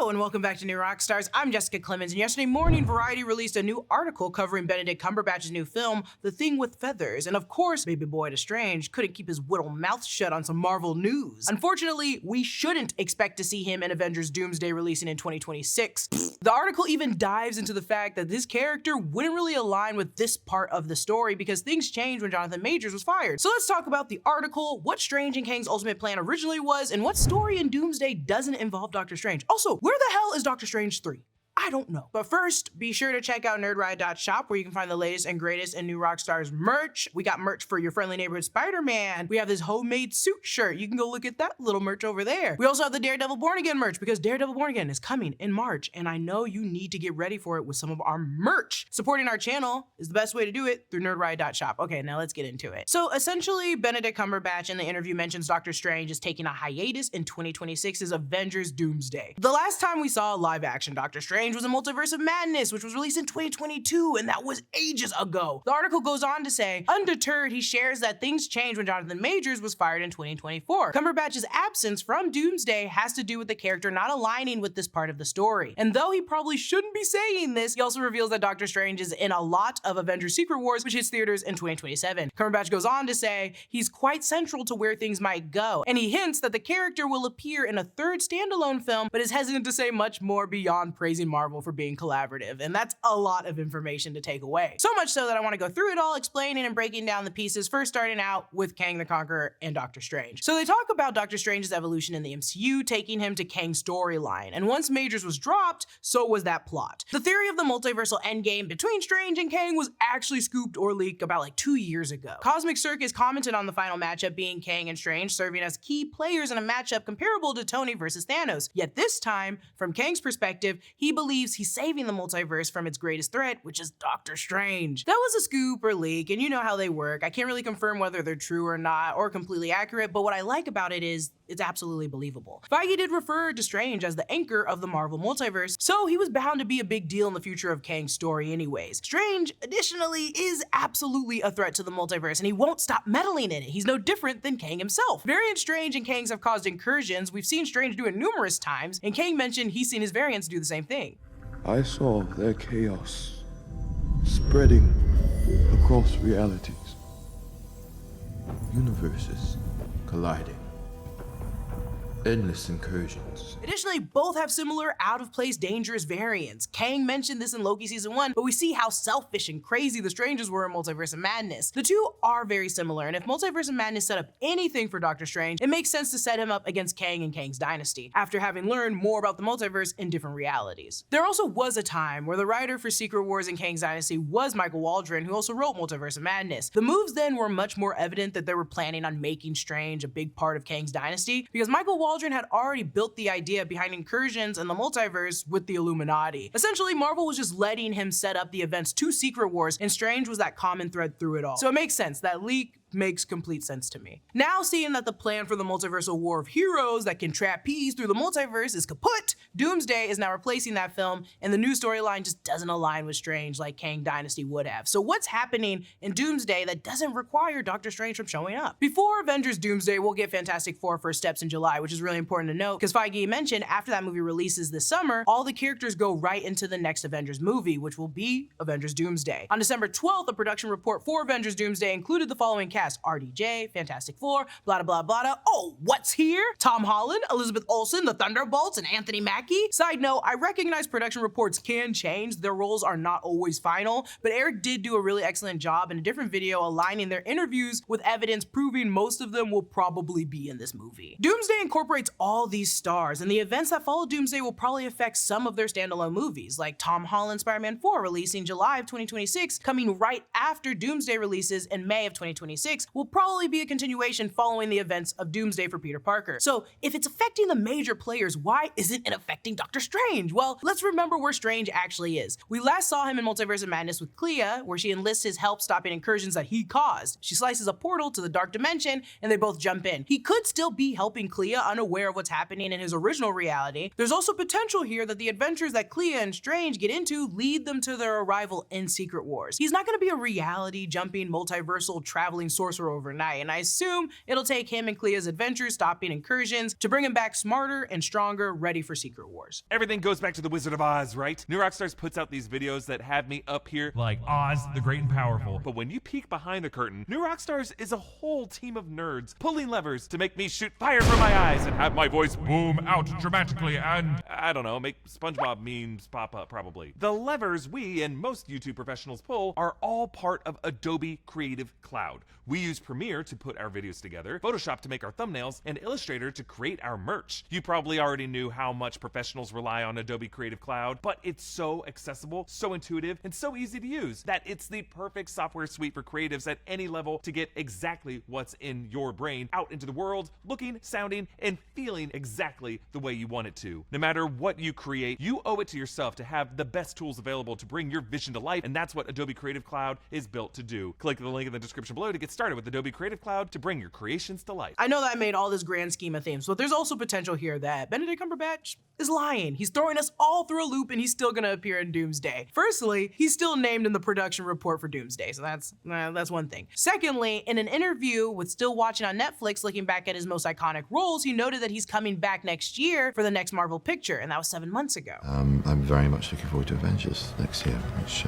Hello and welcome back to New Rockstars. I'm Jessica Clemons, and yesterday morning Variety released a new article covering Benedict Cumberbatch's new film, The Thing with Feathers, and of course, baby boy Strange couldn't keep his little mouth shut on some Marvel news. Unfortunately, we shouldn't expect to see him in Avengers Doomsday releasing in 2026. The article even dives into the fact that this character wouldn't really align with this part of the story because things changed when Jonathan Majors was fired. So let's talk about the article, what Strange and Kang's ultimate plan originally was, and what story in Doomsday doesn't involve Doctor Strange. Also, where the hell is Doctor Strange 3? I don't know. But first, be sure to check out nerdride.shop where you can find the latest and greatest in New Rockstars merch. We got merch for your friendly neighborhood Spider-Man. We have this homemade suit shirt. You can go look at that little merch over there. We also have the Daredevil Born Again merch because Daredevil Born Again is coming in March, and I know you need to get ready for it with some of our merch. Supporting our channel is the best way to do it through nerdride.shop. Okay, now let's get into it. So essentially, Benedict Cumberbatch in the interview mentions Doctor Strange is taking a hiatus in 2026's Avengers Doomsday. The last time we saw a live-action Doctor Strange was a Multiverse of Madness, which was released in 2022, and that was ages ago. The article goes on to say, undeterred, he shares that things changed when Jonathan Majors was fired in 2024. Cumberbatch's absence from Doomsday has to do with the character not aligning with this part of the story. And though he probably shouldn't be saying this, he also reveals that Doctor Strange is in a lot of Avengers Secret Wars, which hits theaters in 2027. Cumberbatch goes on to say, he's quite central to where things might go, and he hints that the character will appear in a third standalone film, but is hesitant to say much more beyond praising Marvel for being collaborative, and that's a lot of information to take away. So much so that I want to go through it all, explaining and breaking down the pieces, first starting out with Kang the Conqueror and Doctor Strange. So they talk about Doctor Strange's evolution in the MCU, taking him to Kang's storyline, and once Majors was dropped, so was that plot. The theory of the multiversal endgame between Strange and Kang was actually scooped or leaked about like 2 years ago. Cosmic Circus commented on the final matchup being Kang and Strange serving as key players in a matchup comparable to Tony versus Thanos, yet this time, from Kang's perspective, he believes he's saving the multiverse from its greatest threat, which is Doctor Strange. That was a scoop or leak, and you know how they work. I can't really confirm whether they're true or not, or completely accurate, but what I like about it is it's absolutely believable. Feige did refer to Strange as the anchor of the Marvel multiverse, so he was bound to be a big deal in the future of Kang's story anyways. Strange, additionally, is absolutely a threat to the multiverse, and he won't stop meddling in it. He's no different than Kang himself. Variant Strange and Kangs have caused incursions. We've seen Strange do it numerous times, and Kang mentioned he's seen his variants do the same thing. I saw their chaos spreading across realities. Universes colliding. Endless incursions. Additionally, both have similar out-of-place dangerous variants. Kang mentioned this in Loki Season 1, but we see how selfish and crazy the Stranges were in Multiverse of Madness. The two are very similar, and if Multiverse of Madness set up anything for Doctor Strange, it makes sense to set him up against Kang and Kang's dynasty, after having learned more about the multiverse in different realities. There also was a time where the writer for Secret Wars and Kang's dynasty was Michael Waldron, who also wrote Multiverse of Madness. The moves then were much more evident that they were planning on making Strange a big part of Kang's dynasty, because Michael Waldron had already built the idea behind incursions in the multiverse with the Illuminati. Essentially, Marvel was just letting him set up the events to Secret Wars, and Strange was that common thread through it all. So it makes sense. That leak makes complete sense to me. Now, seeing that the plan for the multiversal war of heroes that can trapeze through the multiverse is kaput, Doomsday is now replacing that film, and the new storyline just doesn't align with Strange like Kang Dynasty would have. So what's happening in Doomsday that doesn't require Doctor Strange from showing up? Before Avengers Doomsday, we'll get Fantastic Four First Steps in July, which is really important to note, because Feige mentioned after that movie releases this summer, all the characters go right into the next Avengers movie, which will be Avengers Doomsday. On December 12th, a production report for Avengers Doomsday included the following cast: RDJ, Fantastic Four, blah blah blah blah. Oh, what's here? Tom Holland, Elizabeth Olsen, the Thunderbolts, and Anthony Mackie. Side note, I recognize production reports can change, their roles are not always final, but Erik did do a really excellent job in a different video aligning their interviews with evidence proving most of them will probably be in this movie. Doomsday incorporates all these stars, and the events that follow Doomsday will probably affect some of their standalone movies, like Tom Holland's Spider-Man 4 releasing July of 2026, coming right after Doomsday releases in May of 2026, will probably be a continuation following the events of Doomsday for Peter Parker. So if it's affecting the major players, why isn't it affecting Doctor Strange? Well, let's remember where Strange actually is. We last saw him in Multiverse of Madness with Clea, where she enlists his help stopping incursions that he caused. She slices a portal to the Dark Dimension, and they both jump in. He could still be helping Clea, unaware of what's happening in his original reality. There's also potential here that the adventures that Clea and Strange get into lead them to their arrival in Secret Wars. He's not going to be a reality-jumping, multiversal, traveling sorcerer overnight, and I assume it'll take him and Clea's adventures stopping incursions to bring him back smarter and stronger, ready for Secret Wars. Everything goes back to the Wizard of Oz, right? New Rockstars puts out these videos that have me up here Like Oz, the Great and Powerful. but when you peek behind the curtain, New Rockstars is a whole team of nerds pulling levers to make me shoot fire from my eyes and have my voice Boom out dramatically and... I don't know, make SpongeBob memes pop up probably. The levers we and most YouTube professionals pull are all part of Adobe Creative Cloud. We use Premiere to put our videos together, Photoshop to make our thumbnails, and Illustrator to create our merch. You probably already knew how much professionals rely on Adobe Creative Cloud, but it's so accessible, so intuitive, and so easy to use that it's the perfect software suite for creatives at any level to get exactly what's in your brain out into the world, looking, sounding, and feeling exactly the way you want it to. No matter what you create, you owe it to yourself to have the best tools available to bring your vision to life, and that's what Adobe Creative Cloud is built to do. Click the link in the description below to get started with Adobe Creative Cloud to bring your creations to life. I know that I made all this grand scheme of themes, but there's also potential here that Benedict Cumberbatch is lying. He's throwing us all through a loop and he's still gonna appear in Doomsday. Firstly, he's still named in the production report for Doomsday, so that's one thing. Secondly, in an interview with Still Watching on Netflix, looking back at his most iconic roles, he noted that he's coming back next year for the next Marvel picture, and that was 7 months ago. I'm very much looking forward to Avengers next year, which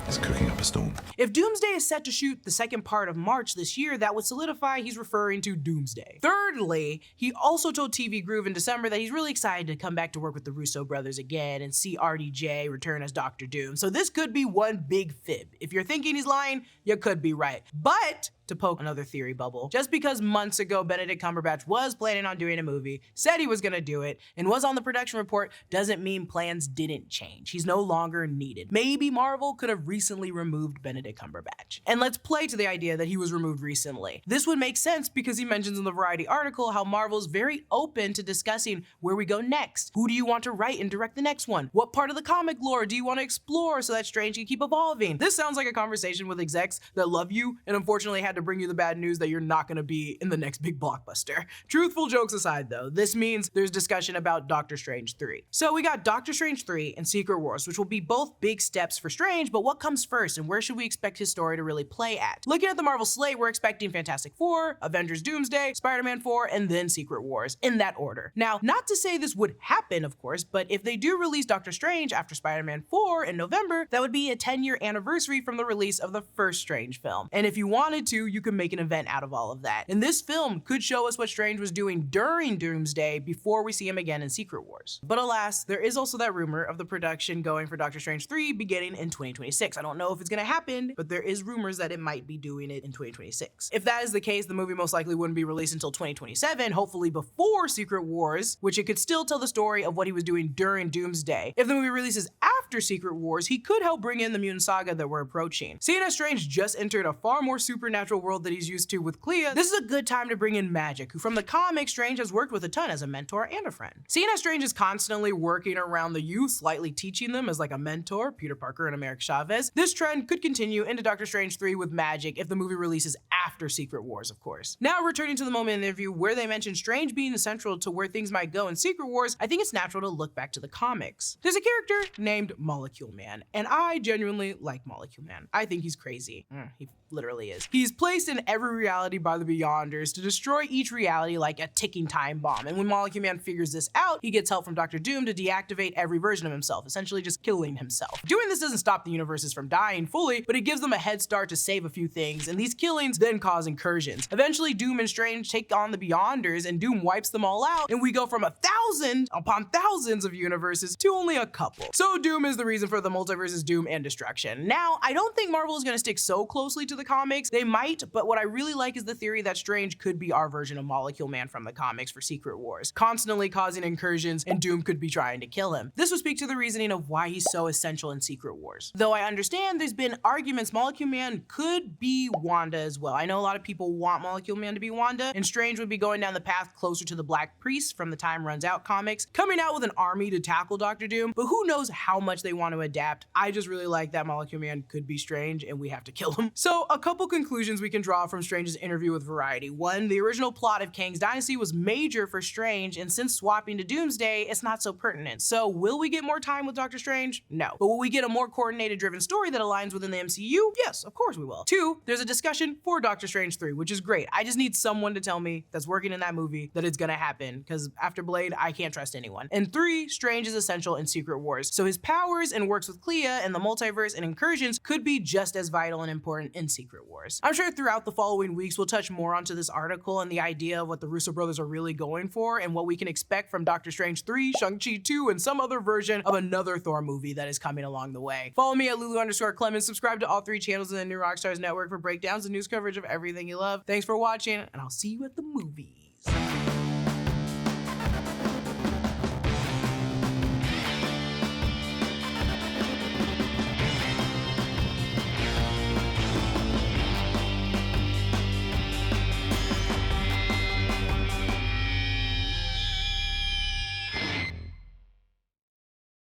is cooking up a storm. If Doomsday is set to shoot the second part of March this year, that would solidify he's referring to Doomsday. Thirdly, he also told TV Groove in December that he's really excited to come back to work with the Russo brothers again and see RDJ return as Doctor Doom. So this could be one big fib. If you're thinking he's lying, you could be right. But to poke another theory bubble, just because months ago Benedict Cumberbatch was planning on doing a movie, said he was gonna do it, and was on the production report, doesn't mean plans didn't change. He's no longer needed. Maybe Marvel could have recently removed Benedict Cumberbatch. And let's play to the idea that he was removed recently. This would make sense because he mentions in the Variety article how Marvel's very open to discussing where we go next. Who do you want to write and direct the next one? What part of the comic lore do you want to explore so that Strange can keep evolving? This sounds like a conversation with execs that love you and unfortunately had to bring you the bad news that you're not gonna be in the next big blockbuster. Truthful jokes aside though, this means there's discussion about Doctor Strange 3. So we got Doctor Strange 3 and Secret Wars, which will be both big steps for Strange, but what comes first and where should we expect his story to really play at? Looking at the Marvel slate, we're expecting Fantastic Four, Avengers Doomsday, Spider-Man 4, and then Secret Wars, in that order. Now, not to say this would happen, of course, but if they do release Doctor Strange after Spider-Man 4 in November, that would be a 10-year anniversary from the release of the first Strange film. And if you wanted to, you could make an event out of all of that. And this film could show us what Strange was doing during Doomsday before we see him again in Secret Wars. But alas, there is also that rumor of the production going for Doctor Strange 3 beginning in 2026. I don't know if it's gonna happen, but there is rumors that it might be doing it in 2026. If that is the case, the movie most likely wouldn't be released until 2027, hopefully before Secret Wars, which it could still tell the story of what he was doing during Doomsday. If the movie releases after Secret Wars, he could help bring in the mutant saga that we're approaching. Seeing as Strange just entered a far more supernatural world that he's used to with Clea, this is a good time to bring in Magic, who from the comics, Strange has worked with a ton as a mentor and a friend. Seeing as Strange is constantly working around the youth, slightly teaching them as like a mentor, Peter Parker and Americ Chavez, this trend could continue into Doctor Strange 3 with Magic if the movie releases after Secret Wars, of course. Now returning to the moment in the interview where they mentioned Strange being central to where things might go in Secret Wars, I think it's natural to look back to the comics. There's a character named Molecule Man, and I genuinely like Molecule Man. I think he's crazy. He literally is. He's placed in every reality by the Beyonders to destroy each reality like a ticking time bomb, and when Molecule Man figures this out, he gets help from Doctor Doom to deactivate every version of himself, essentially just killing himself. Doing this doesn't stop the universes from dying fully, but it gives them a head start to save a few things, and these killings then cause incursions. Eventually, Doom and Strange take on the Beyonders, and Doom wipes them all out, and we go from 1,000 upon thousands of universes to only a couple. So Doom is the reason for the multiverse's doom and destruction. Now, I don't think Marvel is gonna stick so closely to the comics. They might, but what I really like is the theory that Strange could be our version of Molecule Man from the comics for Secret Wars, constantly causing incursions, and Doom could be trying to kill him. This would speak to the reasoning of why he's so essential in Secret Wars. Though I understand there's been arguments Molecule Man could be Wanda as well. I know a lot of people want Molecule Man to be Wanda, and Strange would be going down the path closer to the Black Priest from the Time Runs Out comics, coming out with an army to tackle Doctor Doom, but who knows how much much they want to adapt. I just really like that Molecule Man could be Strange and we have to kill him. So a couple conclusions we can draw from Strange's interview with Variety. One, the original plot of Kang's dynasty was major for Strange, and since swapping to Doomsday, it's not so pertinent. So will we get more time with Doctor Strange? No. But will we get a more coordinated driven story that aligns within the MCU? Yes, of course we will. Two, there's a discussion for Doctor Strange 3, which is great. I just need someone to tell me that's working in that movie that it's gonna happen, because after Blade, I can't trust anyone. And three, Strange is essential in Secret Wars. So his powers and works with Clea and the multiverse and incursions could be just as vital and important in Secret Wars. I'm sure throughout the following weeks, we'll touch more onto this article and the idea of what the Russo brothers are really going for and what we can expect from Doctor Strange 3, Shang-Chi 2, and some other version of another Thor movie that is coming along the way. Follow me at Lulu_Clemons, subscribe to all 3 channels in the new Rockstars network for breakdowns and news coverage of everything you love. Thanks for watching, and I'll see you at the movies.